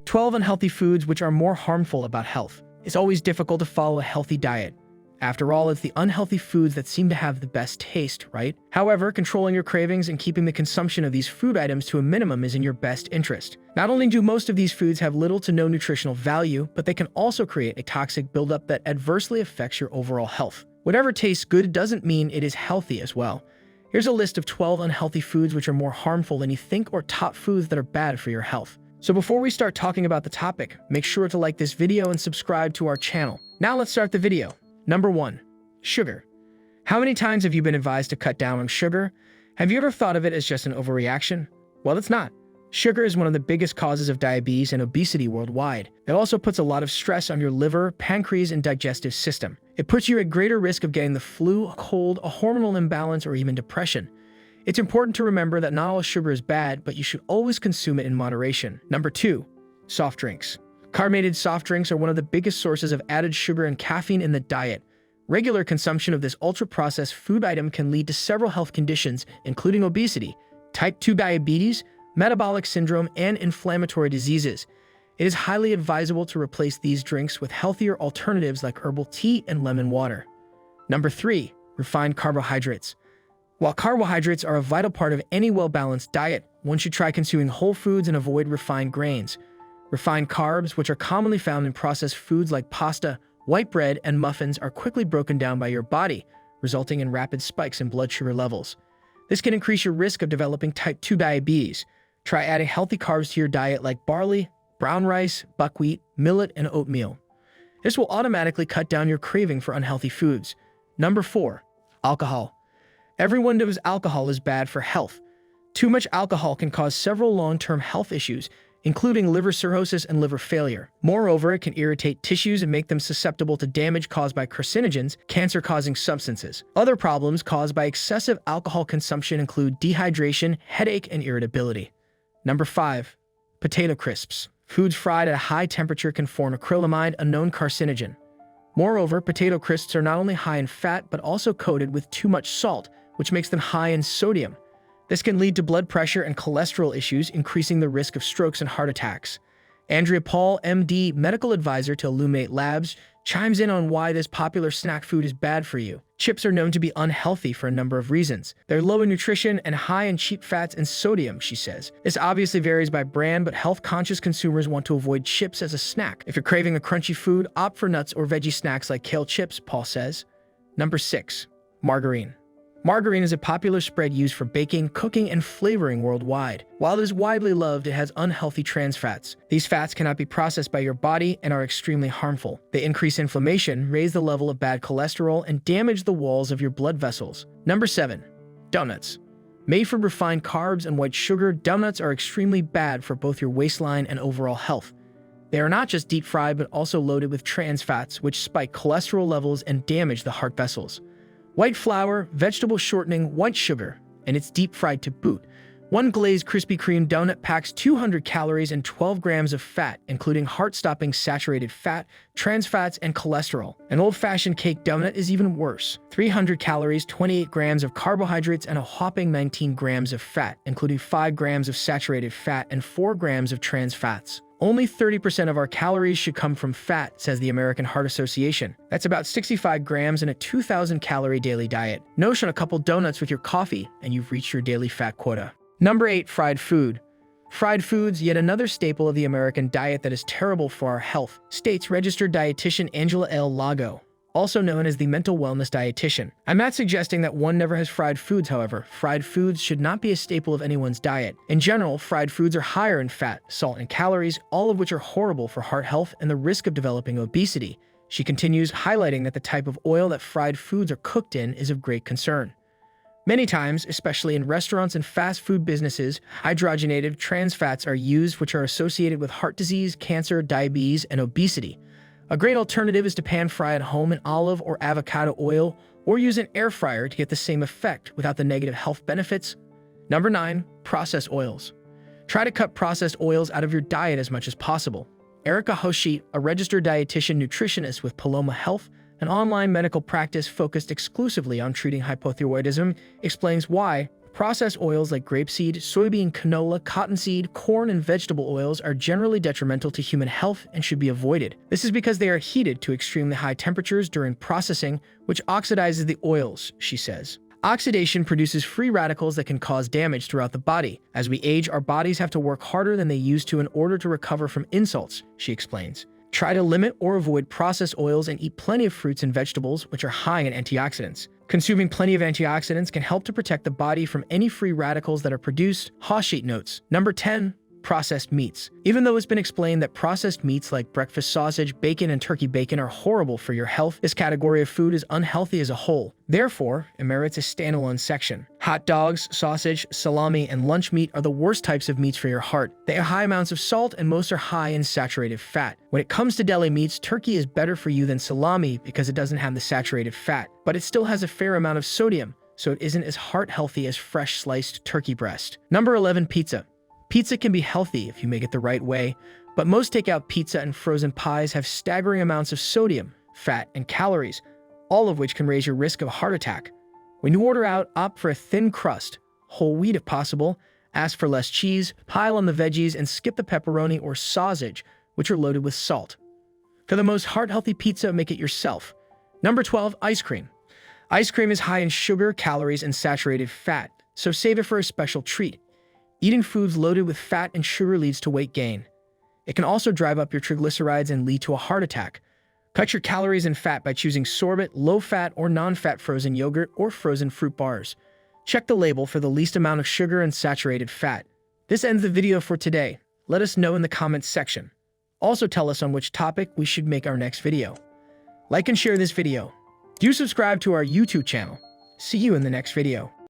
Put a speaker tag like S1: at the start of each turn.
S1: 12 unhealthy foods which are more harmful about health. It's always difficult to follow a healthy diet. After all, it's the unhealthy foods that seem to have the best taste, right? However, controlling your cravings and keeping the consumption of these food items to a minimum is in your best interest. Not only do most of these foods have little to no nutritional value, but they can also create a toxic buildup that adversely affects your overall health. Whatever tastes good doesn't mean it is healthy as well. Here's a list of 12 unhealthy foods which are more harmful than you think, or top foods that are bad for your health. So before we start talking about the topic, make sure to like this video and subscribe to our channel. Now let's start the video. Number 1. Sugar. How many times have you been advised to cut down on sugar? Have you ever thought of it as just an overreaction? Well, it's not. Sugar is one of the biggest causes of diabetes and obesity worldwide. It also puts a lot of stress on your liver, pancreas, and digestive system. It puts you at greater risk of getting the flu, a cold, a hormonal imbalance, or even depression. It's important to remember that not all sugar is bad, but you should always consume it in moderation. Number 2. Soft drinks. Carbonated soft drinks are one of the biggest sources of added sugar and caffeine in the diet. Regular consumption of this ultra-processed food item can lead to several health conditions, including obesity, type 2 diabetes, metabolic syndrome, and inflammatory diseases. It is highly advisable to replace these drinks with healthier alternatives like herbal tea and lemon water. Number 3. Refined carbohydrates. While carbohydrates are a vital part of any well-balanced diet, one should try consuming whole foods and avoid refined grains. Refined carbs, which are commonly found in processed foods like pasta, white bread, and muffins, are quickly broken down by your body, resulting in rapid spikes in blood sugar levels. This can increase your risk of developing type 2 diabetes. Try adding healthy carbs to your diet like barley, brown rice, buckwheat, millet, and oatmeal. This will automatically cut down your craving for unhealthy foods. Number 4. Alcohol. Everyone knows alcohol is bad for health. Too much alcohol can cause several long-term health issues, including liver cirrhosis and liver failure. Moreover, it can irritate tissues and make them susceptible to damage caused by carcinogens, cancer-causing substances. Other problems caused by excessive alcohol consumption include dehydration, headache, and irritability. Number 5. Potato crisps. Foods fried at a high temperature can form acrylamide, a known carcinogen. Moreover, potato crisps are not only high in fat, but also coated with too much salt, which makes them high in sodium. This can lead to blood pressure and cholesterol issues, increasing the risk of strokes and heart attacks. Andrea Paul, MD, medical advisor to Illuminate Labs, chimes in on why this popular snack food is bad for you. Chips are known to be unhealthy for a number of reasons. They're low in nutrition and high in cheap fats and sodium, she says. This obviously varies by brand, but health-conscious consumers want to avoid chips as a snack. If you're craving a crunchy food, opt for nuts or veggie snacks like kale chips, Paul says. Number 6. Margarine. Margarine is a popular spread used for baking, cooking, and flavoring worldwide. While it is widely loved, it has unhealthy trans fats. These fats cannot be processed by your body and are extremely harmful. They increase inflammation, raise the level of bad cholesterol, and damage the walls of your blood vessels. Number 7. Donuts. Made from refined carbs and white sugar, donuts are extremely bad for both your waistline and overall health. They are not just deep-fried, but also loaded with trans fats, which spike cholesterol levels and damage the heart vessels. White flour, vegetable shortening, white sugar, and it's deep-fried to boot. One glazed Krispy Kreme donut packs 200 calories and 12 grams of fat, including heart-stopping saturated fat, trans fats, and cholesterol. An old-fashioned cake donut is even worse. 300 calories, 28 grams of carbohydrates, and a whopping 19 grams of fat, including 5 grams of saturated fat and 4 grams of trans fats. Only 30% of our calories should come from fat, says the American Heart Association. That's about 65 grams in a 2,000-calorie daily diet. Notion a couple donuts with your coffee, and you've reached your daily fat quota. Number 8. Fried food. Fried foods, yet another staple of the American diet that is terrible for our health, states registered dietitian Angela L. Lago, also known as the mental wellness dietitian. I'm not suggesting that one never has fried foods, however. Fried foods should not be a staple of anyone's diet. In general, fried foods are higher in fat, salt, and calories, all of which are horrible for heart health and the risk of developing obesity. She continues, highlighting that the type of oil that fried foods are cooked in is of great concern. Many times, especially in restaurants and fast food businesses, hydrogenated trans fats are used, which are associated with heart disease, cancer, diabetes, and obesity. A great alternative is to pan fry at home in olive or avocado oil, or use an air fryer to get the same effect without the negative health benefits. Number 9. Processed oils. Try to cut processed oils out of your diet as much as possible. Erica Hoshi, a registered dietitian nutritionist with Paloma Health, an online medical practice focused exclusively on treating hypothyroidism, explains why Processed oils like grapeseed, soybean, canola, cottonseed, corn, and vegetable oils are generally detrimental to human health and should be avoided. This is because they are heated to extremely high temperatures during processing, which oxidizes the oils, she says. Oxidation produces free radicals that can cause damage throughout the body. As we age, our bodies have to work harder than they used to in order to recover from insults, she explains. Try to limit or avoid processed oils and eat plenty of fruits and vegetables, which are high in antioxidants. Consuming plenty of antioxidants can help to protect the body from any free radicals that are produced. Sheet notes. Number 10. Processed meats. Even though it's been explained that processed meats like breakfast sausage, bacon, and turkey bacon are horrible for your health, this category of food is unhealthy as a whole. Therefore, it merits a standalone section. Hot dogs, sausage, salami, and lunch meat are the worst types of meats for your heart. They have high amounts of salt and most are high in saturated fat. When it comes to deli meats, turkey is better for you than salami because it doesn't have the saturated fat, but it still has a fair amount of sodium, so it isn't as heart healthy as fresh sliced turkey breast. Number 11. Pizza. Pizza can be healthy if you make it the right way, but most takeout pizza and frozen pies have staggering amounts of sodium, fat, and calories, all of which can raise your risk of a heart attack. When you order out, opt for a thin crust, whole wheat if possible, ask for less cheese, pile on the veggies, and skip the pepperoni or sausage, which are loaded with salt. For the most heart-healthy pizza, make it yourself. Number 12. Ice cream. Ice cream is high in sugar, calories, and saturated fat, so save it for a special treat. Eating foods loaded with fat and sugar leads to weight gain. It can also drive up your triglycerides and lead to a heart attack. Cut your calories and fat by choosing sorbet, low-fat, or non-fat frozen yogurt or frozen fruit bars. Check the label for the least amount of sugar and saturated fat. This ends the video for today. Let us know in the comments section. Also tell us on which topic we should make our next video. Like and share this video. Do subscribe to our YouTube channel. See you in the next video.